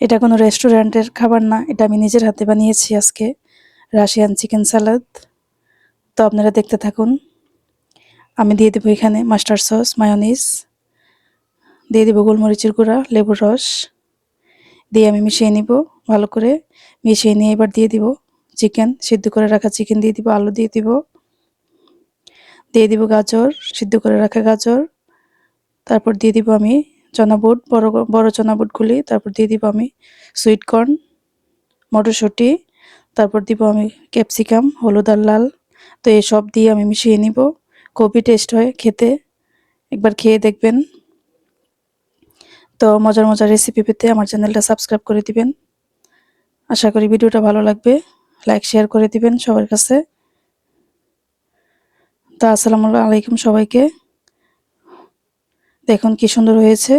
এটা কোনো রেস্টুরেন্টের খাবার না, এটা আমি নিজের হাতে বানিয়েছি আজকে, রাশিয়ান চিকেন সালাদ। তো আপনারা দেখতে থাকুন। আমি দিয়ে দেবো এখানে মাস্টার্ড সস, মায়োনিজ, দিয়ে দেবো গোলমরিচের গুঁড়া, লেবুর রস দিয়ে আমি মিশিয়ে নিব ভালো করে। মিশিয়ে নিয়ে এবার দিয়ে দিব চিকেন, সিদ্ধ করে রাখা চিকেন দিয়ে দিব, আলু দিয়ে দিব, দিয়ে দিব গাজর, সিদ্ধ করে রাখা গাজর, তারপর দিয়ে দিব আমি চনা বুট, বড় বড় চনা বুটগুলি, তারপর দিয়ে দিব আমি সুইট কর্ন, মটরশুঁটি, তারপর দিব আমি ক্যাপসিকাম, হলুদ আর লাল। তো এই সব দিয়ে আমি মিশিয়ে নিব। খুবই টেস্ট হয় খেতে, একবার খেয়ে দেখবেন। তো মজার মজার রেসিপি পেতে আমার চ্যানেলটা সাবস্ক্রাইব করে দিবেন। আশা করি ভিডিওটা ভালো লাগবে, লাইক শেয়ার করে দিবেন সবার কাছে। তো আসসালামু আলাইকুম সবাইকে। দেখুন কি সুন্দর হয়েছে।